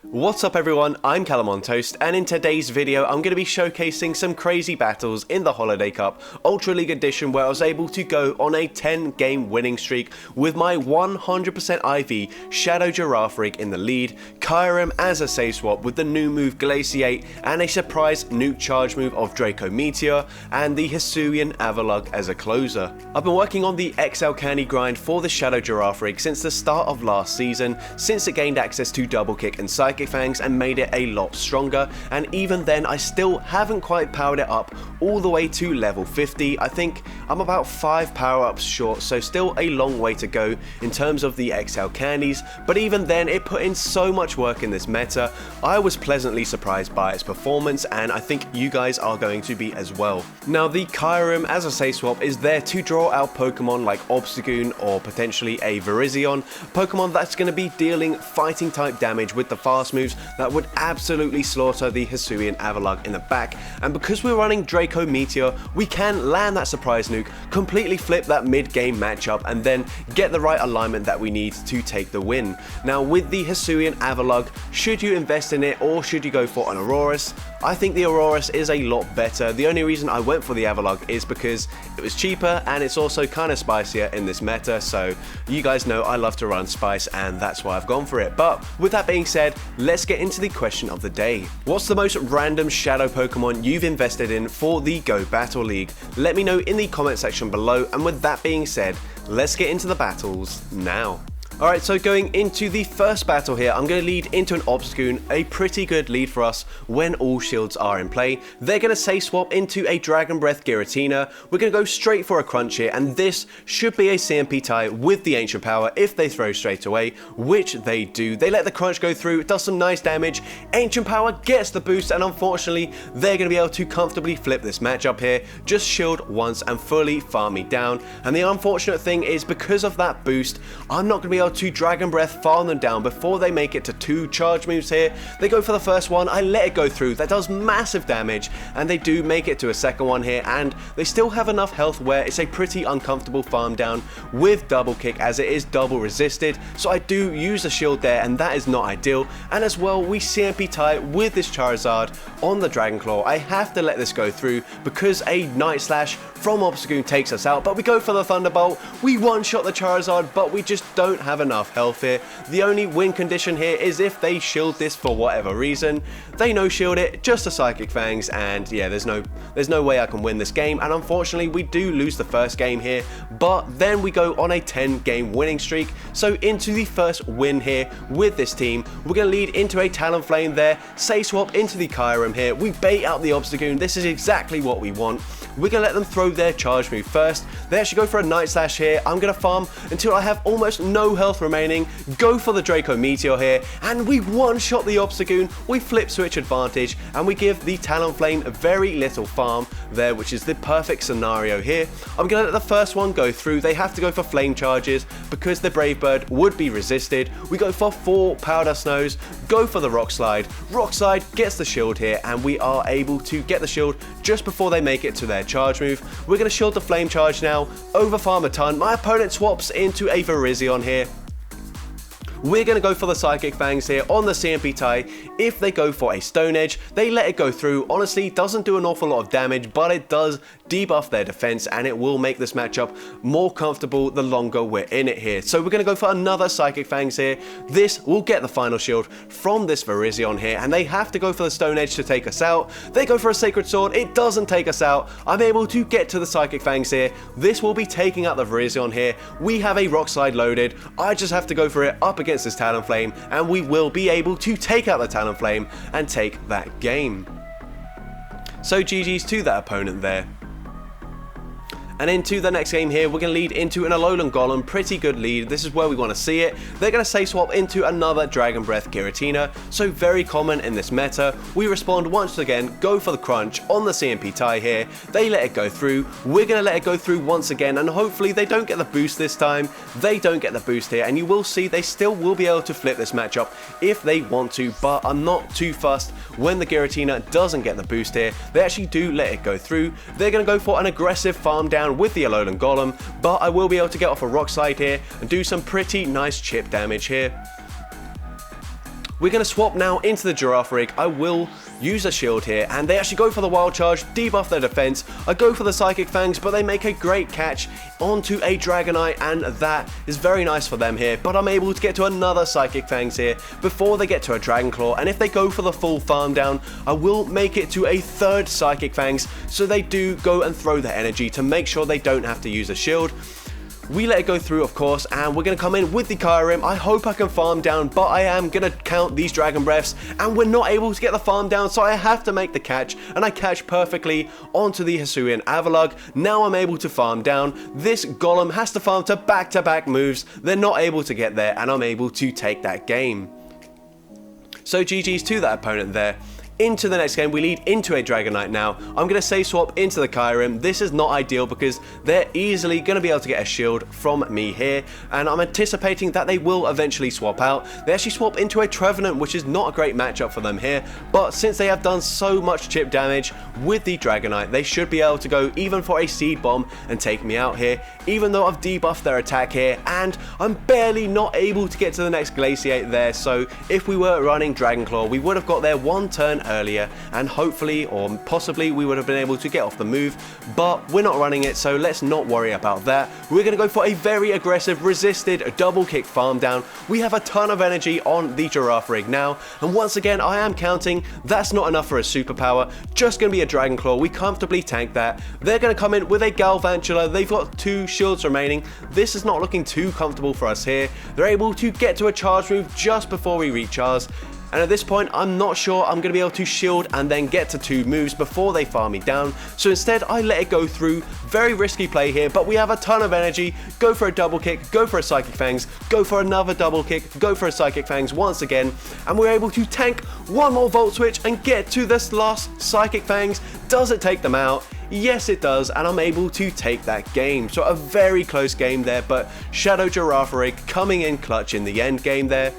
What's up everyone, I'm CallumOnToast, and in today's video I'm going to be showcasing some crazy battles in the Holiday Cup Ultra League Edition where I was able to go on a 10 game winning streak with my 100% IV Shadow Girafarig in the lead, Kyurem as a safe swap with the new move Glaciate and a surprise nuke charge move of Draco Meteor, and the Hisuian Avalugg as a closer. I've been working on the XL Candy grind for the Shadow Girafarig since the start of last season, since it gained access to Double Kick and Psychic Fangs and made it a lot stronger, and even then I still haven't quite powered it up all the way to level 50. I think I'm about 5 power-ups short, so still a long way to go in terms of the XL candies, but even then it put in so much work in this meta. I was pleasantly surprised by its performance, and I think you guys are going to be as well. Now the Kyurem as a safe swap is there to draw out Pokemon like Obstagoon or potentially a Virizion, Pokemon that's going to be dealing fighting type damage with the fast moves that would absolutely slaughter the Hisuian Avalugg in the back. And because we're running Draco Meteor, we can land that surprise nuke, completely flip that mid-game matchup, and then get the right alignment that we need to take the win. Now with the Hisuian Avalugg, should you invest in it or should you go for an Aurorus? I think the Aurorus is a lot better. The only reason I went for the Avalugg is because it was cheaper and it's also kind of spicier in this meta, so you guys know I love to run spice and that's why I've gone for it. But with that being said, let's get into the question of the day. What's the most random shadow Pokemon you've invested in for the Go Battle League? Let me know in the comment section below, and with that being said, let's get into the battles now. Alright, so going into the first battle here, I'm going to lead into an Obstagoon, a pretty good lead for us when all shields are in play. They're going to safe swap into a Dragon Breath Giratina. We're going to go straight for a crunch here, and this should be a CMP tie with the Ancient Power if they throw straight away, which they do. They let the crunch go through, it does some nice damage, Ancient Power gets the boost, and unfortunately they're going to be able to comfortably flip this matchup here, just shield once and fully farm me down. And the unfortunate thing is, because of that boost, I'm not going to be able to Dragon Breath farm them down before they make it to 2 charge moves here. They go for the first one, I let it go through, that does massive damage, and they do make it to a second one here, and they still have enough health where it's a pretty uncomfortable farm down with Double Kick as it is double resisted, so I do use a shield there and that is not ideal. And as well, we CMP tie with this Charizard on the Dragon Claw. I have to let this go through because a Night Slash from Obstagoon takes us out, but we go for the Thunderbolt, we one-shot the Charizard, but we just don't have enough health here. The only win condition here is if they shield this for whatever reason. They no shield it, just a Psychic Fangs, and yeah, there's no way I can win this game, and unfortunately we do lose the first game here, but then we go on a 10 game winning streak. So into the first win here with this team, we're going to lead into a Talonflame there, safe swap into the Kyurem here, we bait out the Obstagoon, this is exactly what we want. We're going to let them throw their charge move first. They actually go for a Night Slash here. I'm going to farm until I have almost no health remaining, go for the Draco Meteor here, and we one-shot the Obstagoon, we flip switch advantage, and we give the Talonflame very little farm there, which is the perfect scenario here. I'm going to let the first one go through. They have to go for flame charges because the Brave Bird would be resisted. We go for 4 Powder Snows, go for the Rock Slide. Rock Slide gets the shield here, and we are able to get the shield just before they make it to their charge move. We're going to shield the Flame Charge now, over farm a ton. My opponent swaps into a Virizion here. We're going to go for the Psychic Fangs here on the CMP tie. If they go for a Stone Edge, they let it go through. Honestly, doesn't do an awful lot of damage, but it does debuff their defense, and it will make this matchup more comfortable the longer we're in it here. So we're going to go for another Psychic Fangs here. This will get the final shield from this Virizion here, and they have to go for the Stone Edge to take us out. They go for a Sacred Sword. It doesn't take us out. I'm able to get to the Psychic Fangs here. This will be taking out the Virizion here. We have a Rock Slide loaded. I just have to go for it up against this Talonflame, and we will be able to take out the Talonflame and take that game. So GG's to that opponent there. And into the next game here, we're going to lead into an Alolan Golem, pretty good lead, this is where we want to see it. They're going to safe swap into another Dragon Breath Giratina, so very common in this meta. We respond once again, go for the crunch on the CMP tie here, they let it go through, we're going to let it go through once again, and hopefully they don't get the boost this time. They don't get the boost here, and you will see they still will be able to flip this matchup if they want to, but I'm not too fussed when the Giratina doesn't get the boost here. They actually do let it go through. They're going to go for an aggressive farm down with the Alolan Golem, but I will be able to get off a Rock Slide here and do some pretty nice chip damage here. We're going to swap now into the Girafarig. I will use a shield here, and they actually go for the wild charge, debuff their defense. I go for the Psychic Fangs, but they make a great catch onto a Dragonite, and that is very nice for them here. But I'm able to get to another Psychic Fangs here before they get to a Dragon Claw, and if they go for the full farm down, I will make it to a third Psychic Fangs, so they do go and throw their energy to make sure they don't have to use a shield. We let it go through, of course, and we're going to come in with the Kyurem. I hope I can farm down, but I am going to count these Dragon Breaths, and we're not able to get the farm down, so I have to make the catch, and I catch perfectly onto the Hisuian Avalugg. Now I'm able to farm down. This Golem has to farm to back-to-back moves. They're not able to get there, and I'm able to take that game. So GG's to that opponent there. Into the next game, we lead into a Dragonite now. I'm going to say swap into the Kyurem. This is not ideal because they're easily going to be able to get a shield from me here, and I'm anticipating that they will eventually swap out. They actually swap into a Trevenant, which is not a great matchup for them here, but since they have done so much chip damage with the Dragonite, they should be able to go even for a Seed Bomb and take me out here, even though I've debuffed their attack here, and I'm barely not able to get to the next Glaciate there. So if we were running Dragon Claw, we would have got there one turn earlier, and hopefully or possibly we would have been able to get off the move, but we're not running it, so let's not worry about that. We're going to go for a very aggressive resisted double kick farm down. We have a ton of energy on the Girafarig now, and once again I am counting. That's not enough for a superpower, just going to be a Dragon Claw. We comfortably tank that. They're going to come in with a Galvantula. They've got 2 shields remaining. This is not looking too comfortable for us here. They're able to get to a charge move just before we reach ours, and at this point I'm not sure I'm going to be able to shield and then get to 2 moves before they farm me down, so instead I let it go through. Very risky play here, but we have a ton of energy. Go for a double kick, go for a Psychic Fangs, go for another double kick, go for a Psychic Fangs once again, and we're able to tank one more Volt Switch and get to this last Psychic Fangs. Does it take them out? Yes it does, and I'm able to take that game. So a very close game there, but Shadow Girafarig coming in clutch in the end game there.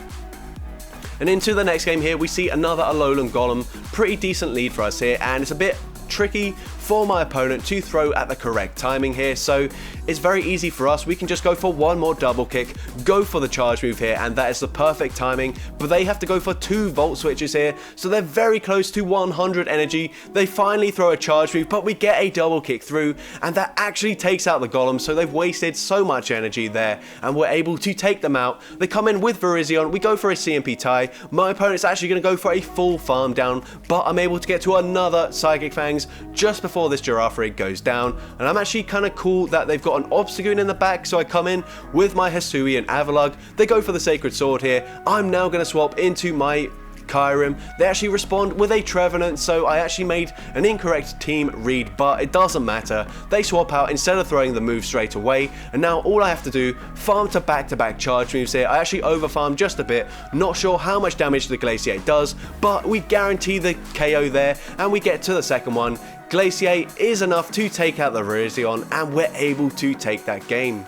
And into the next game here, we see another Alolan Golem. Pretty decent lead for us here, and it's a bit tricky for my opponent to throw at the correct timing here, so it's very easy for us. We can just go for one more double kick, go for the charge move here, and that is the perfect timing, but they have to go for 2 Volt Switches here, so they're very close to 100 energy. They finally throw a charge move, but we get a double kick through, and that actually takes out the Golem, so they've wasted so much energy there, and we're able to take them out. They come in with Virizion. We go for a CMP tie. My opponent's actually going to go for a full farm down, but I'm able to get to another Psychic Fangs just before this Girafarig goes down, and I'm actually kind of cool that they've got an Obstagoon in the back, so I come in with my Hisuian Avalugg. They go for the Sacred Sword here. I'm now going to swap into my Kyurem. They actually respond with a Trevenant, so I actually made an incorrect team read, but it doesn't matter. They swap out instead of throwing the move straight away, and now all I have to do, farm to back-to-back charge moves here. I actually over-farm just a bit, not sure how much damage the Glaciate does, but we guarantee the KO there, and we get to the second one. Glaciate is enough to take out the Virizion, and we're able to take that game.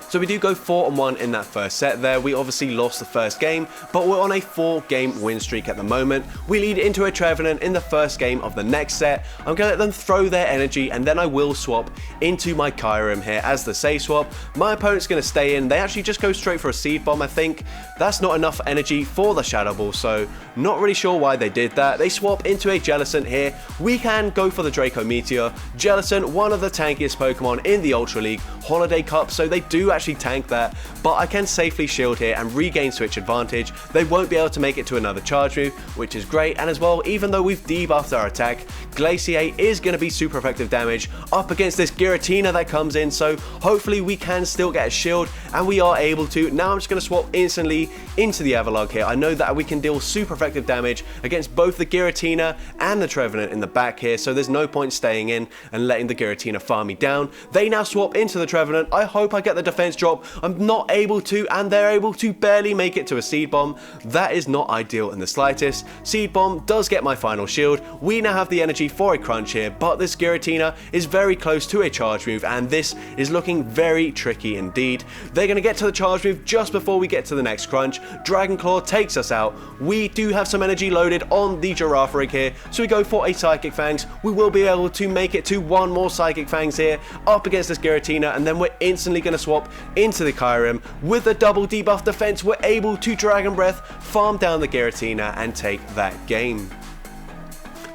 So we do go 4-1 in that first set there. We obviously lost the first game, but we're on a 4-game win streak at the moment. We lead into a Trevenant in the first game of the next set. I'm going to let them throw their energy, and then I will swap into my Kyurem here as the save swap. My opponent's going to stay in. They actually just go straight for a Seed Bomb, I think. That's not enough energy for the Shadow Ball, so not really sure why they did that. They swap into a Jellicent here. We can go for the Draco Meteor. Jellicent, one of the tankiest Pokemon in the Ultra League Holiday Cup, so they do actually tank that, but I can safely shield here and regain switch advantage. They won't be able to make it to another charge move, which is great, and as well, even though we've debuffed our attack, Glaciate is going to be super effective damage up against this Giratina that comes in, so hopefully we can still get a shield, and we are able to. Now I'm just going to swap instantly into the Avalugg here. I know that we can deal super effective damage against both the Giratina and the Trevenant in the back here, so there's no point staying in and letting the Giratina farm me down. They now swap into the Trevenant. I hope I get the defense drop. I'm not able to, and they're able to barely make it to a Seed Bomb. That is not ideal in the slightest. Seed Bomb does get my final shield. We now have the energy for a crunch here, but this Giratina is very close to a charge move, and this is looking very tricky indeed. They're going to get to the charge move just before we get to the next crunch. Dragon Claw takes us out. We do have some energy loaded on the Girafarig here, so we go for a Psychic Fangs. We will be able to make it to one more Psychic Fangs here up against this Giratina, and then we're instantly going to swap into the Kyurem. With the double debuff defense, we're able to Dragon Breath, farm down the Giratina, and take that game.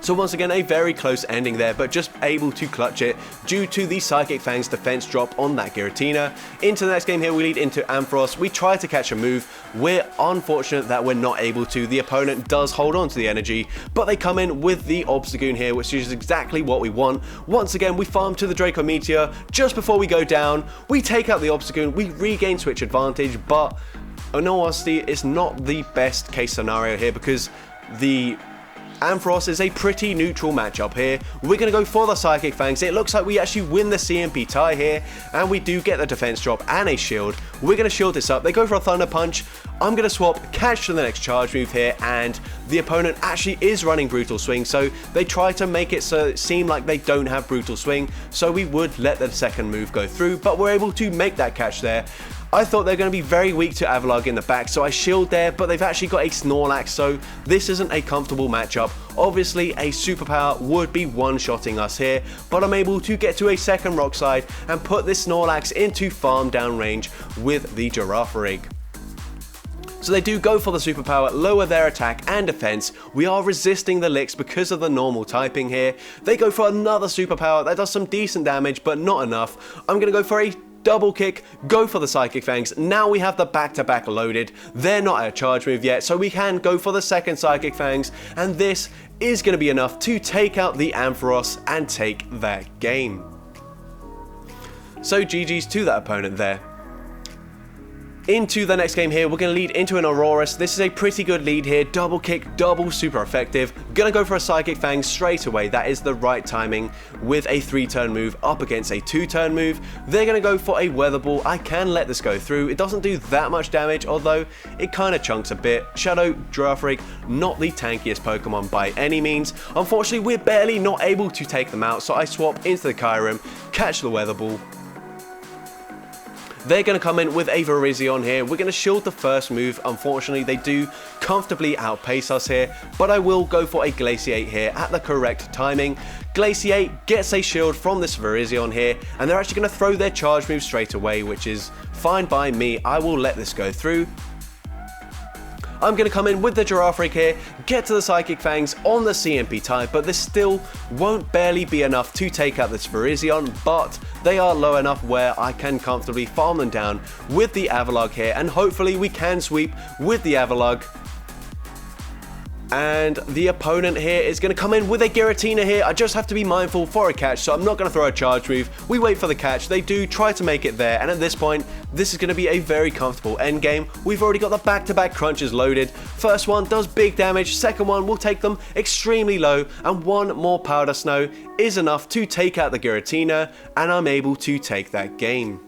So once again, a very close ending there, but just able to clutch it due to the Psychic Fang's defense drop on that Giratina. Into the next game here, we lead into Aurorus. We try to catch a move. We're unfortunate that we're not able to. The opponent does hold on to the energy, but they come in with the Obstagoon here, which is exactly what we want. Once again, we farm to the Draco Meteor. Just before we go down, we take out the Obstagoon. We regain switch advantage, but in all honesty, it's not the best case scenario here because the Aurorus is a pretty neutral matchup here. We're going to go for the Psychic Fangs. It looks like we actually win the CMP tie here, and we do get the defense drop and a shield. We're going to shield this up. They go for a Thunder Punch. I'm going to swap catch to the next charge move here, and the opponent actually is running Brutal Swing, so they try to make it so it seem like they don't have Brutal Swing, so we would let the second move go through, but we're able to make that catch there. I thought they're going to be very weak to Avalugg in the back, so I shield there, but they've actually got a Snorlax, so this isn't a comfortable matchup. Obviously, a superpower would be one-shotting us here, but I'm able to get to a second Rock Slide and put this Snorlax into farm down range with the Girafarig. So they do go for the superpower, lower their attack and defense. We are resisting the licks because of the normal typing here. They go for another superpower that does some decent damage, but not enough. I'm going to go for a double kick, go for the Psychic Fangs. Now we have the back-to-back loaded. They're not at a charge move yet, so we can go for the second Psychic Fangs, and this is going to be enough to take out the Aurorus and take that game. So GG's to that opponent there. Into the next game here, we're going to lead into an Aurorus. This is a pretty good lead here. Double kick, double super effective. Gonna go for a Psychic Fang straight away. That is the right timing with a 3-turn move up against a 2-turn move. They're going to go for a Weather Ball. I can let this go through. It doesn't do that much damage, although it kind of chunks a bit. Shadow Girafarig, not the tankiest Pokemon by any means. Unfortunately, we're barely not able to take them out, so I swap into the Kyurem, catch the Weather Ball. They're going to come in with a Virizion here. We're going to shield the first move. Unfortunately, they do comfortably outpace us here, but I will go for a Glaciate here at the correct timing. Glaciate gets a shield from this Virizion here, and they're actually going to throw their charge move straight away, which is fine by me. I will let this go through. I'm going to come in with the Girafarig here, get to the Psychic Fangs on the CMP type, but this still won't barely be enough to take out this Virizion, but they are low enough where I can comfortably farm them down with the Avalugg here, and hopefully we can sweep with the Avalugg. And the opponent here is going to come in with a Giratina here. I just have to be mindful for a catch, so I'm not going to throw a charge move. We wait for the catch. They do try to make it there, and at this point, this is going to be a very comfortable end game. We've already got the back-to-back crunches loaded. First one does big damage. Second one will take them extremely low, and one more Powder Snow is enough to take out the Giratina, and I'm able to take that game.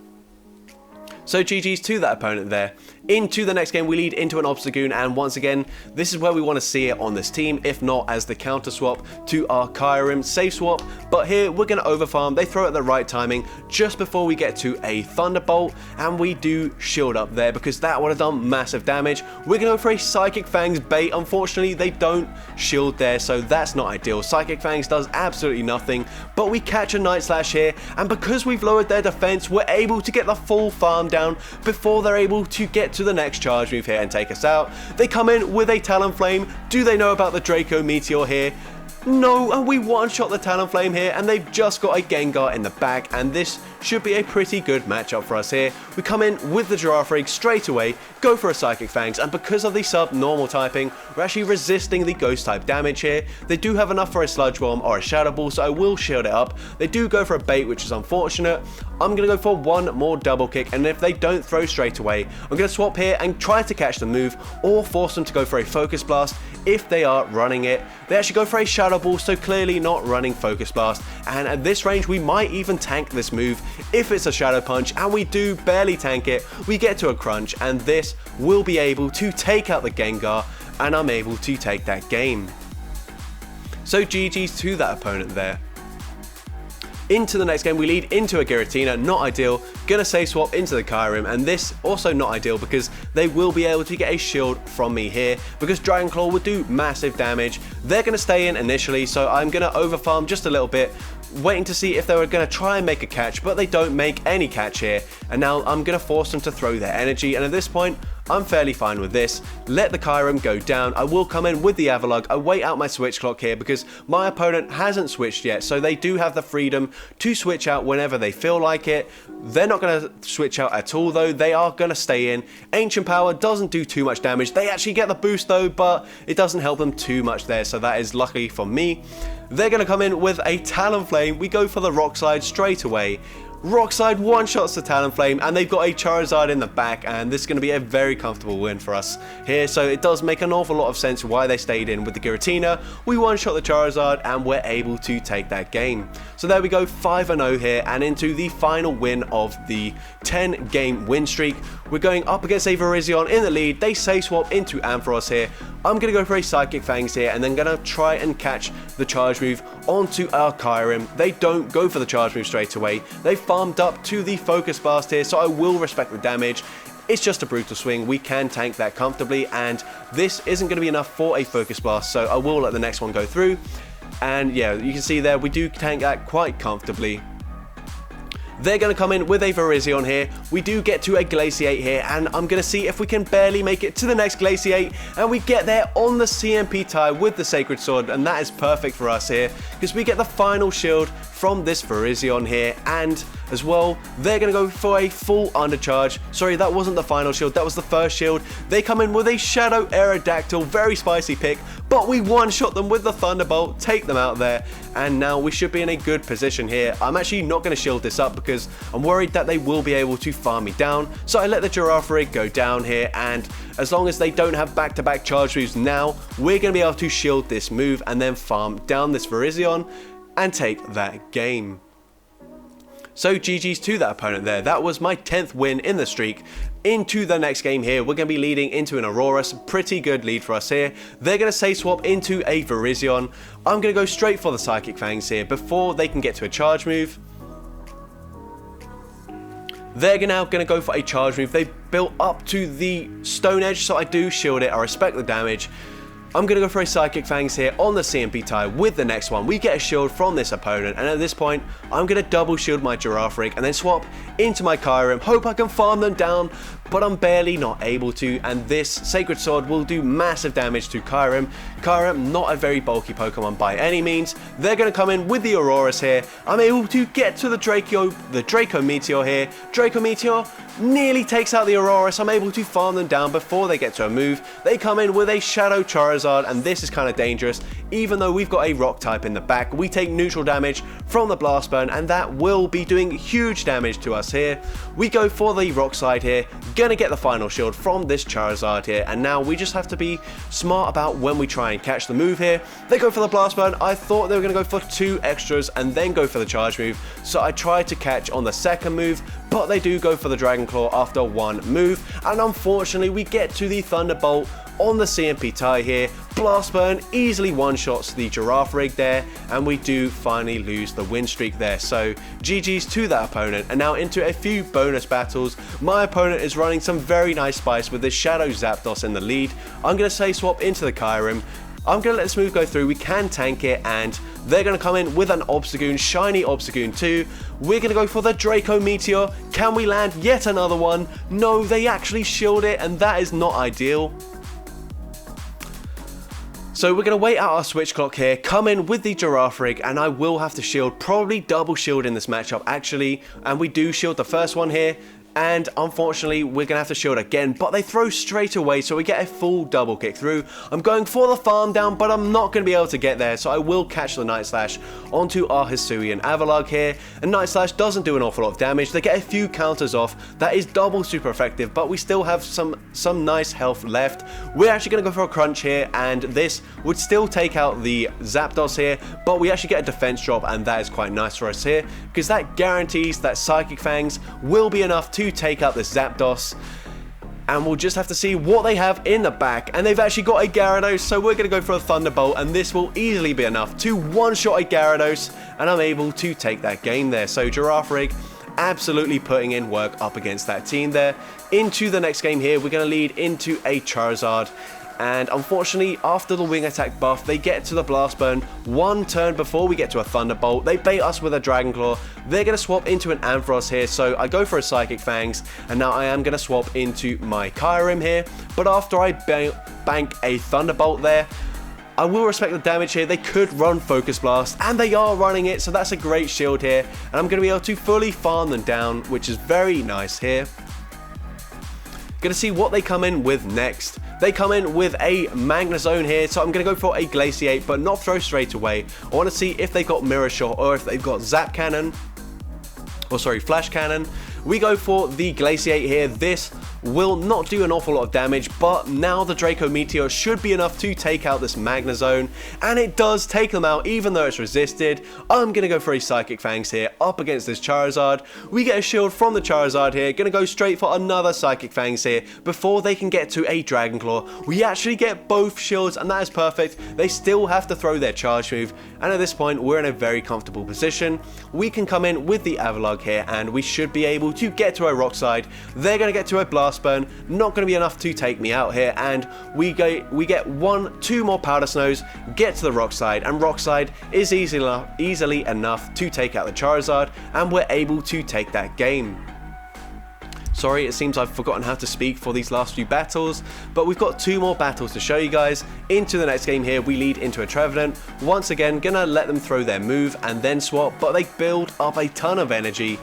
So GG's to that opponent there. Into the next game, we lead into an Obstagoon, and once again, this is where we want to see it on this team, if not as the counter swap to our Kyurem safe swap. But here, we're going to overfarm. They throw at the right timing just before we get to a Thunderbolt, and we do shield up there because that would have done massive damage. We're going to go for a Psychic Fangs bait. Unfortunately, they don't shield there, so that's not ideal. Psychic Fangs does absolutely nothing, but we catch a Night Slash here, and because we've lowered their defense, we're able to get the full farm down before they're able to get to the next charge move here and take us out. They come in with a Talonflame. Do they know about the Draco Meteor here? No, and we one-shot the Talonflame here, and they've just got a Gengar in the back, and this should be a pretty good matchup for us here. We come in with the Girafarig straight away, go for a Psychic Fangs, and because of the sub-normal typing, we're actually resisting the Ghost type damage here. They do have enough for a Sludge Bomb or a Shadow Ball, so I will shield it up. They do go for a bait, which is unfortunate. I'm going to go for one more double kick, and if they don't throw straight away, I'm going to swap here and try to catch the move, or force them to go for a Focus Blast if they are running it. They actually go for a Shadow Ball, so clearly not running Focus Blast, and at this range we might even tank this move if it's a Shadow Punch, and we do barely tank it. We get to a crunch, and this will be able to take out the Gengar, and I'm able to take that game. So GG's to that opponent there. Into the next game, we lead into a Giratina, not ideal. Gonna save swap into the Kyurem, and this also not ideal because they will be able to get a shield from me here because Dragon Claw would do massive damage. They're gonna stay in initially, so I'm gonna overfarm just a little bit. waiting to see if they were going to try and make a catch, but they don't make any catch here. And now I'm going to force them to throw their energy, and at this point, I'm fairly fine with this. Let the Kyurem go down. I will come in with the Avalugg. I wait out my switch clock here because my opponent hasn't switched yet, so they do have the freedom to switch out whenever they feel like it. They're not going to switch out at all though. They are going to stay in. Ancient Power doesn't do too much damage. They actually get the boost though, but it doesn't help them too much there, so that is lucky for me. They're going to come in with a Talonflame. We go for the Rock Slide straight away. Rock Slide one-shots the Talonflame, and they've got a Charizard in the back, and this is going to be a very comfortable win for us here, so it does make an awful lot of sense why they stayed in with the Giratina. We one-shot the Charizard, and we're able to take that game. So there we go, 5-0 here, and into the final win of the 10-game win streak. We're going up against a Virizion in the lead. They Safe Swap into Ampharos here. I'm going to go for a Psychic Fangs here, and then going to try and catch the charge move onto our Kyurem. They don't go for the charge move straight away. They farmed up to the Focus Blast here, so I will respect the damage. It's just a brutal swing. We can tank that comfortably, and this isn't going to be enough for a Focus Blast, so I will let the next one go through. And yeah, you can see there, we do tank that quite comfortably. They're going to come in with a Virizion here. We do get to a Glaciate here, and I'm going to see if we can barely make it to the next Glaciate, and we get there on the CMP tie with the Sacred Sword, and that is perfect for us here, because we get the final shield from this Virizion here, and as well, they're going to go for a full undercharge. Sorry, that wasn't the final shield, that was the first shield. They come in with a Shadow Aerodactyl, very spicy pick, but we one-shot them with the Thunderbolt, take them out there, and now we should be in a good position here. I'm actually not going to shield this up because I'm worried that they will be able to farm me down, so I let the Girafarig go down here, and as long as they don't have back-to-back charge moves now, we're going to be able to shield this move and then farm down this Virizion and take that game. So GG's to that opponent there. That was my 10th win in the streak. Into the next game here, we're going to be leading into an Aurorus. Pretty good lead for us here. They're going to Safe Swap into a Virizion. I'm going to go straight for the Psychic Fangs here before they can get to a charge move. They're now going to go for a charge move. They built up to the Stone Edge, so I do shield it. I respect the damage. I'm going to go for a Psychic Fangs here on the CMP tie with the next one. We get a shield from this opponent, and at this point, I'm going to double shield my Girafarig and then swap into my Kyurem. Hope I can farm them down, but I'm barely not able to, and this Sacred Sword will do massive damage to Kyurem. Kyurem, not a very bulky Pokemon by any means. They're going to come in with the Aurorus here. I'm able to get to the Draco Meteor here. Draco Meteor nearly takes out the Aurorus. I'm able to farm them down before they get to a move. They come in with a Shadow Charizard, and this is kind of dangerous. Even though we've got a Rock type in the back, we take neutral damage from the Blast Burn, and that will be doing huge damage to us here. We go for the Rock Slide here, gonna get the final shield from this Charizard here, and now we just have to be smart about when we try and catch the move here. They go for the Blast Burn. I thought they were gonna go for 2 extras and then go for the charge move, so I tried to catch on the second move, but they do go for the Dragon Claw after 1 move, and unfortunately we get to the Thunderbolt on the CMP tie here. Blast Burn easily one-shots the Girafarig there, and we do finally lose the win streak there. So GG's to that opponent, and now into a few bonus battles. My opponent is running some very nice spice with this Shadow Zapdos in the lead. I'm going to Safe Swap into the Kyurem. I'm going to let this move go through. We can tank it, and they're going to come in with an Obstagoon, shiny Obstagoon too. We're going to go for the Draco Meteor. Can we land yet another one? No, they actually shield it, and that is not ideal. So we're going to wait out our switch clock here, come in with the Girafarig, and I will have to shield, probably double shield in this matchup actually, and we do shield the first one here, and unfortunately we're going to have to shield again, but they throw straight away, so we get a full double kick through. I'm going for the farm down, but I'm not going to be able to get there, so I will catch the Night Slash onto our Hisuian Avalugg here, and Night Slash doesn't do an awful lot of damage. They get a few counters off. That is double super effective, but we still have some nice health left. We're actually going to go for a crunch here, and this would still take out the Zapdos here, but we actually get a defense drop, and that is quite nice for us here, because that guarantees that Psychic Fangs will be enough to take out this Zapdos, and we'll just have to see what they have in the back. And they've actually got a Gyarados, so we're going to go for a Thunderbolt, and this will easily be enough to one-shot a Gyarados, and I'm able to take that game there. So Girafarig absolutely putting in work up against that team there. Into the next game here, we're going to lead into a Charizard And unfortunately, after the wing attack buff, they get to the blast burn one turn before we get to a thunderbolt. They bait us with a dragon claw. They're going to swap into an Ampharos here, so I go for a psychic fangs, and now I am going to swap into my Kyurem here. But after I bank a thunderbolt there, I will respect the damage here. They could run Focus Blast, and they are running it, so that's a great shield here. And I'm going to be able to fully farm them down, which is very nice here. Going to see what they come in with next. They come in with a Magnezone here, so I'm going to go for a Glaciate, but not throw straight away. I want to see if they've got Mirror Shot or if they've got Zap Cannon. Or sorry, Flash Cannon. We go for the Glaciate here. This will not do an awful lot of damage, but now the Draco Meteor should be enough to take out this Magnezone, and it does take them out even though it's resisted. I'm going to go for a Psychic Fangs here up against this Charizard. We get a shield from the Charizard here, going to go straight for another Psychic Fangs here before they can get to a Dragon Claw. We actually get both shields, and that is perfect. They still have to throw their charge move, and at this point we're in a very comfortable position. We can come in with the Avalugg here, and we should be able to get to a Rock Slide. They're going to get to a Blast Burn, not going to be enough to take me out here, and we get two more Powder Snows, get to the Rock Slide, and Rock Slide is easily enough to take out the Charizard, and we're able to take that game. Sorry, it seems I've forgotten how to speak for these last few battles, but we've got two more battles to show you guys. Into the next game here, we lead into a Trevenant. Once again, gonna let them throw their move and then swap, but they build up a ton of energy.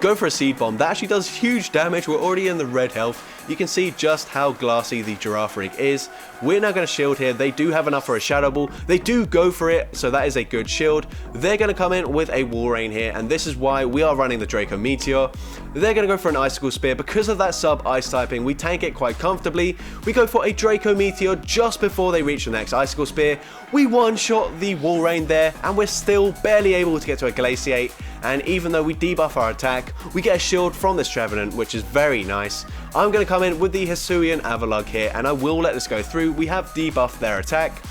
Go for a Seed Bomb. That actually does huge damage. We're already in the red health. You can see just how glassy the Girafarig is. We're now going to shield here. They do have enough for a Shadow Ball. They do go for it, so that is a good shield. They're going to come in with a Wall Rain here, and this is why we are running the Draco Meteor. They're going to go for an Icicle Spear. Because of that sub-ice typing, we tank it quite comfortably. We go for a Draco Meteor just before they reach the next Icicle Spear. We one-shot the Wall Rain there, and we're still barely able to get to a Glaciate. And even though we debuff our attack, we get a shield from this Trevenant, which is very nice. I'm going to come in with the Hisuian Avalugg here, and I will let this go through. We have debuffed their attack.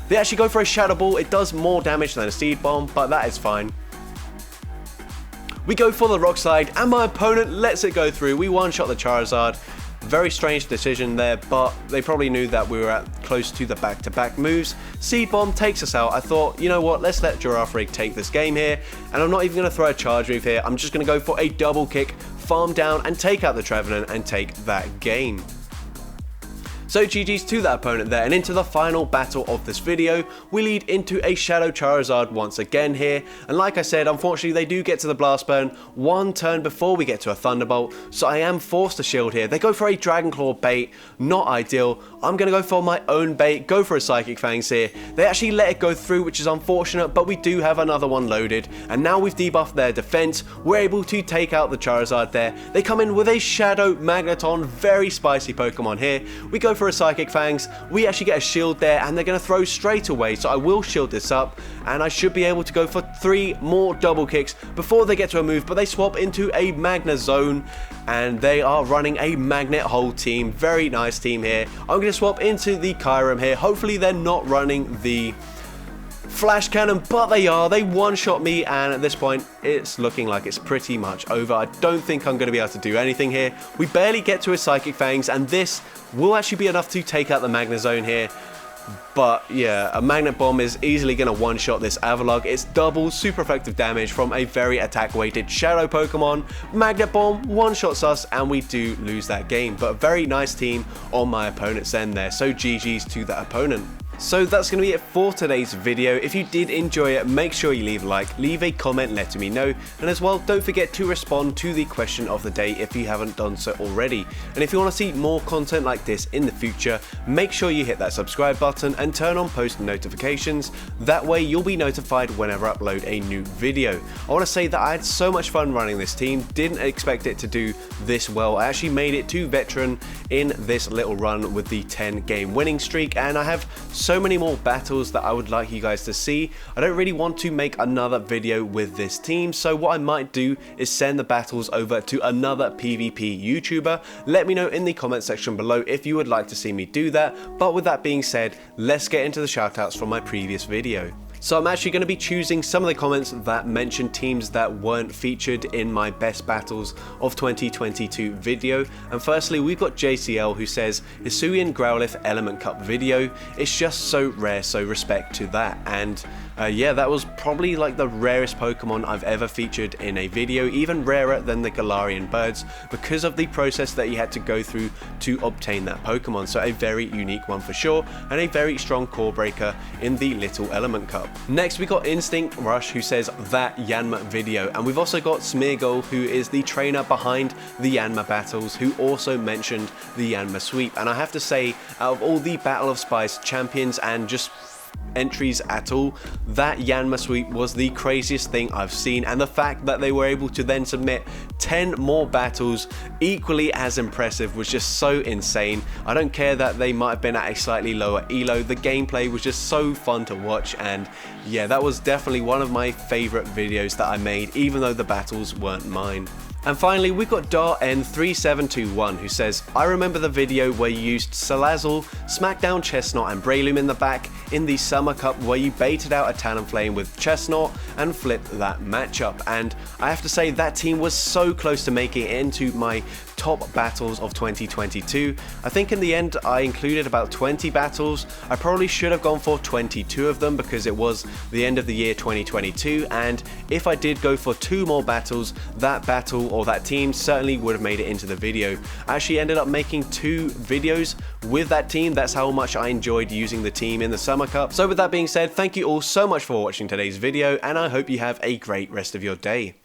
They actually go for a Shadow Ball. It does more damage than a Seed Bomb, but that is fine. We go for the Rock Slide, and my opponent lets it go through. We one-shot the Charizard. Very strange decision there, but they probably knew that we were close to the back-to-back moves. Seed Bomb takes us out. I thought, you know what, let's let Girafarig take this game here, and I'm not even going to throw a charge move here. I'm just going to go for a double kick, farm down, and take out the Trevenant and take that game. So GG's to that opponent there, and into the final battle of this video, we lead into a Shadow Charizard once again here, and like I said, unfortunately they do get to the Blast Burn one turn before we get to a Thunderbolt, so I am forced to shield here. They go for a Dragon Claw bait, not ideal. I'm going to go for my own bait, go for a Psychic Fangs here. They actually let it go through, which is unfortunate, but we do have another one loaded, and now we've debuffed their defense, we're able to take out the Charizard there. They come in with a Shadow Magneton, very spicy Pokemon here. We go for a Psychic Fangs, we actually get a shield there, and they're going to throw straight away, so I will shield this up, and I should be able to go for 3 more double kicks before they get to a move, but they swap into a Magnezone, and they are running a Magnet Hole team. Very nice team here. I'm going to swap into the Kyurem here. Hopefully they're not running the Flash Cannon, but they are. They one-shot me, and at this point it's looking like it's pretty much over. I don't think I'm going to be able to do anything here. We barely get to a Psychic Fangs, and this will actually be enough to take out the Magnezone here. But yeah, a Magnet Bomb is easily going to one-shot this Avalugg. It's double super effective damage from a very attack-weighted Shadow Pokemon. Magnet Bomb one-shots us, and we do lose that game. But a very nice team on my opponent's end there, so GG's to that opponent. So that's going to be it for today's video. If you did enjoy it, make sure you leave a like, leave a comment letting me know, and as well, don't forget to respond to the question of the day if you haven't done so already. And if you want to see more content like this in the future, make sure you hit that subscribe button and turn on post notifications. That way you'll be notified whenever I upload a new video. I want to say that I had so much fun running this team, didn't expect it to do this well. I actually made it to veteran in this little run with the 10 game winning streak, and I have so many more battles that I would like you guys to see. I don't really want to make another video with this team, so what I might do is send the battles over to another PvP YouTuber. Let me know in the comment section below if you would like to see me do that. But with that being said, let's get into the shoutouts from my previous video. So I'm actually going to be choosing some of the comments that mention teams that weren't featured in my best battles of 2022 video. And firstly, we've got JCL who says, Hisuian Growlithe Element Cup video, it's just so rare, so respect to that. And yeah, that was probably like the rarest Pokemon I've ever featured in a video, even rarer than the Galarian birds, because of the process that you had to go through to obtain that Pokemon. So a very unique one for sure, and a very strong core breaker in the Little Element Cup. Next we got Instinct Rush who says that Yanma video, and we've also got Smeargle who is the trainer behind the Yanma battles, who also mentioned the Yanma sweep. And I have to say, out of all the Battle of Spice champions and just entries at all, that Yanma sweep was the craziest thing I've seen, and the fact that they were able to then submit 10 more battles equally as impressive was just so insane. I don't care that they might have been at a slightly lower elo, the gameplay was just so fun to watch, and yeah, that was definitely one of my favorite videos that I made, even though the battles weren't mine. And finally, we've got Dar-N3721 who says, I remember the video where you used Salazzle, Smackdown Chestnut and Breloom in the back in the Summer Cup, where you baited out a Talonflame with Chestnut and flipped that matchup. And I have to say, that team was so close to making it into my top battles of 2022. I think in the end I included about 20 battles. I probably should have gone for 22 of them because it was the end of the year 2022, and if I did go for 2 more battles, that battle or that team certainly would have made it into the video. I actually ended up making 2 videos with that team. That's how much I enjoyed using the team in the Summer Cup. So with that being said, thank you all so much for watching today's video, and I hope you have a great rest of your day.